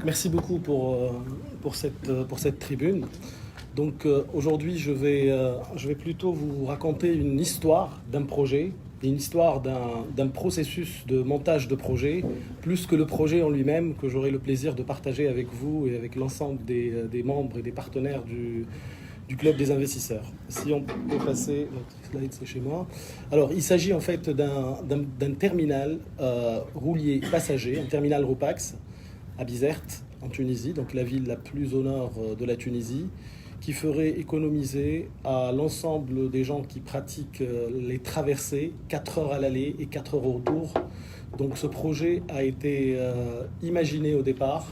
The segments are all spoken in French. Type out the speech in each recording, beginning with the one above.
Merci beaucoup pour cette tribune. Donc aujourd'hui, je vais plutôt vous raconter une histoire d'un projet, une histoire d'un processus de montage de projet, plus que le projet en lui-même, que j'aurai le plaisir de partager avec vous et avec l'ensemble des membres et des partenaires du club des investisseurs. Si on peut passer, notre slide c'est chez moi. Alors il s'agit en fait d'un terminal roulier passager, un terminal Ropax à Bizerte en Tunisie, donc la ville la plus au nord de la Tunisie, qui ferait économiser à l'ensemble des gens qui pratiquent les traversées 4 heures à l'aller et 4 heures au retour. Donc ce projet a été imaginé au départ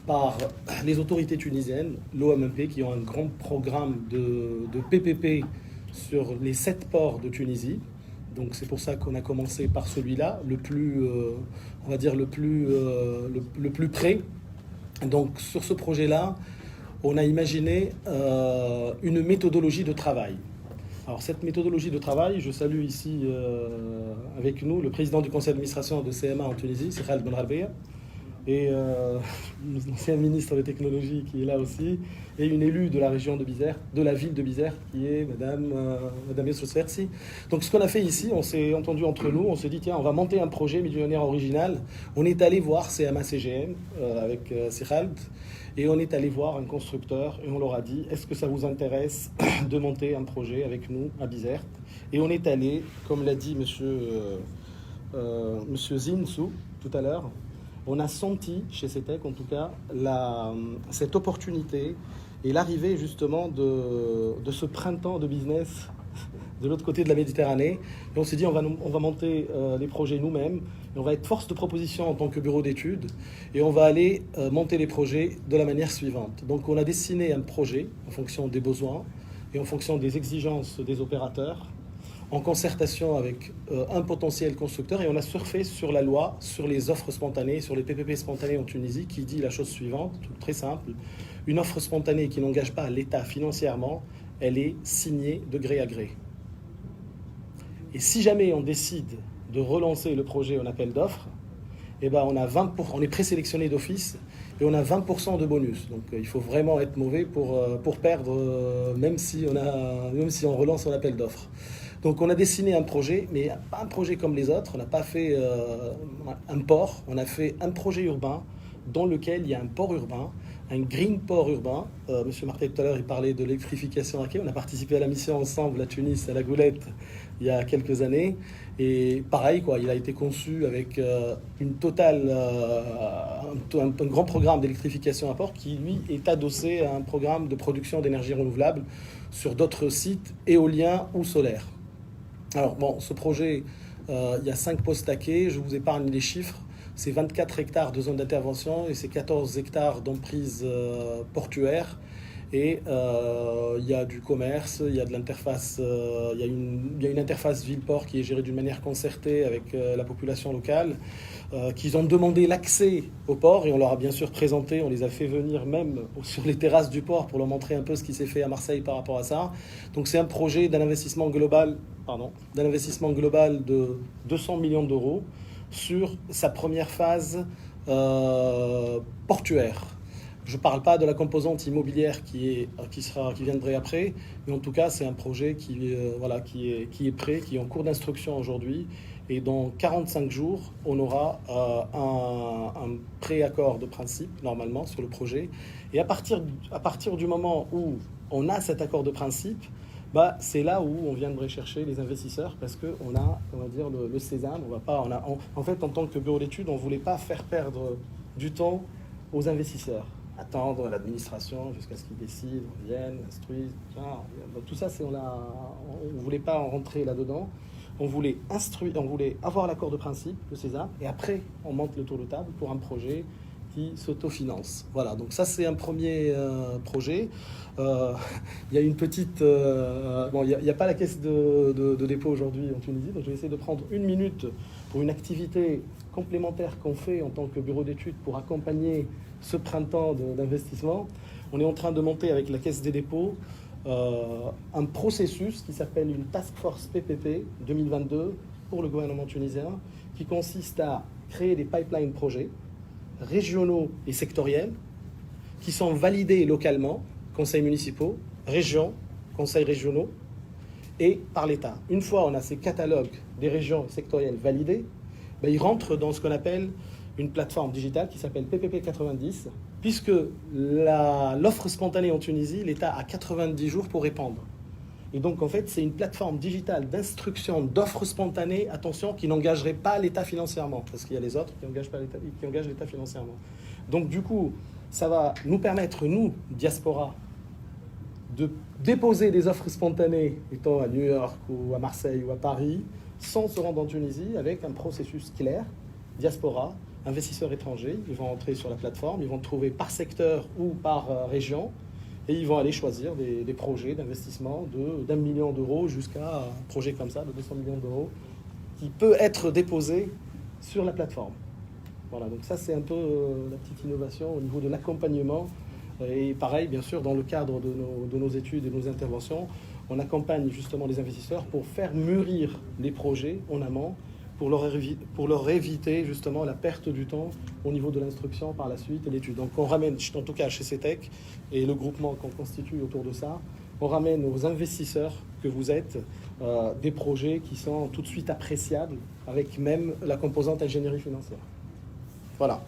par les autorités tunisiennes, l'OMMP, qui ont un grand programme de PPP sur les 7 ports de Tunisie. Donc c'est pour ça qu'on a commencé par celui-là, le plus, on va dire le plus près. Donc sur ce projet-là, on a imaginé une méthodologie de travail. Alors cette méthodologie de travail, je salue ici avec nous le président du conseil d'administration de CMA en Tunisie, c'est Khaled Benrabia, et l'ancien ministre des technologies qui est là aussi, et une élue de la région de Bizerte, de la ville de Bizerte, qui est Madame Youssef Sfersi. Donc ce qu'on a fait ici, on s'est entendu entre nous, on s'est dit tiens, on va monter un projet millionnaire original. On est allé voir CMA CGM avec Khaled, et on est allé voir un constructeur et on leur a dit est-ce que ça vous intéresse de monter un projet avec nous à Bizerte? Et on est allé, comme l'a dit monsieur Zinsou tout à l'heure, on a senti chez CETEC en tout cas cette opportunité et l'arrivée justement de ce printemps de business de l'autre côté de la Méditerranée. Et on s'est dit on va monter les projets nous-mêmes, et on va être force de proposition en tant que bureau d'études, et on va aller monter les projets de la manière suivante. Donc on a dessiné un projet en fonction des besoins et en fonction des exigences des opérateurs, en concertation avec un potentiel constructeur, et on a surfé sur la loi, sur les offres spontanées, sur les PPP spontanés en Tunisie, qui dit la chose suivante, très simple: une offre spontanée qui n'engage pas l'État financièrement, elle est signée de gré à gré. Et si jamais on décide de relancer le projet en appel d'offres, eh ben on est présélectionné d'office et on a 20% de bonus. Donc il faut vraiment être mauvais pour perdre, même si on relance en appel d'offres. Donc on a dessiné un projet, mais pas un projet comme les autres. On n'a pas fait un port, on a fait un projet urbain dans lequel il y a un port urbain, un green port urbain. Monsieur Martel tout à l'heure, il parlait de l'électrification à quai. On a participé à la mission ensemble à Tunis, à la Goulette, il y a quelques années. Et pareil, il a été conçu avec une totale, un grand programme d'électrification à port qui, lui, est adossé à un programme de production d'énergie renouvelable sur d'autres sites éoliens ou solaires. Alors bon, ce projet, il y a 5 postes à quai, je vous épargne les chiffres. C'est 24 hectares de zone d'intervention et c'est 14 hectares d'emprise portuaire. Et il y a du commerce, il y a de l'interface, il y a une interface ville-port qui est gérée d'une manière concertée avec la population locale, qu'ils ont demandé l'accès au port et on leur a bien sûr présenté, on les a fait venir même sur les terrasses du port pour leur montrer un peu ce qui s'est fait à Marseille par rapport à ça. Donc c'est un projet d'un investissement global de 200 millions d'euros sur sa première phase portuaire. Je ne parle pas de la composante immobilière qui viendrait après, mais en tout cas, c'est un projet qui est prêt, qui est en cours d'instruction aujourd'hui. Et dans 45 jours, on aura un pré-accord de principe, normalement, sur le projet. Et à partir du moment où on a cet accord de principe, c'est là où on viendrait chercher les investisseurs, parce qu'on a, on va dire, le sésame. En fait, en tant que bureau d'études, on ne voulait pas faire perdre du temps aux investisseurs. Attendre l'administration jusqu'à ce qu'ils décident, viennent, instruisent. Tout ça, on ne voulait pas en rentrer là-dedans. On voulait avoir l'accord de principe, le César, et après, on monte le tour de table pour un projet qui s'autofinance. Voilà, donc ça, c'est un premier projet. Il y a une petite... il n'y a pas la caisse de dépôt aujourd'hui en Tunisie, donc je vais essayer de prendre 1 minute pour une activité complémentaire qu'on fait en tant que bureau d'études pour accompagner ce printemps d'investissement. On est en train de monter avec la Caisse des dépôts un processus qui s'appelle une Task Force PPP 2022 pour le gouvernement tunisien, qui consiste à créer des pipelines projets régionaux et sectoriels qui sont validés localement, conseils municipaux, régions, conseils régionaux, et par l'État. Une fois on a ces catalogues des régions sectorielles validés, ben, ils rentrent dans ce qu'on appelle une plateforme digitale qui s'appelle PPP 90, puisque l'offre spontanée en Tunisie, l'État a 90 jours pour répondre. Et donc en fait, c'est une plateforme digitale d'instruction d'offres spontanées, attention, qui n'engagerait pas l'État financièrement, parce qu'il y a les autres qui engagent l'État financièrement. Donc du coup, ça va nous permettre, nous, diaspora, de déposer des offres spontanées, étant à New York ou à Marseille ou à Paris, sans se rendre en Tunisie, avec un processus clair, diaspora, investisseurs étrangers, ils vont entrer sur la plateforme, ils vont trouver par secteur ou par région, et ils vont aller choisir des projets d'investissement d'1 million d'euros jusqu'à un projet comme ça, de 200 millions d'euros, qui peut être déposé sur la plateforme. Voilà, donc ça c'est un peu la petite innovation au niveau de l'accompagnement. Et pareil, bien sûr, dans le cadre de nos études et de nos interventions, on accompagne justement les investisseurs pour faire mûrir les projets en amont, pour leur éviter justement la perte du temps au niveau de l'instruction par la suite et l'étude. Donc on ramène, en tout cas chez CETEC et le groupement qu'on constitue autour de ça, on ramène aux investisseurs que vous êtes des projets qui sont tout de suite appréciables avec même la composante ingénierie financière. Voilà.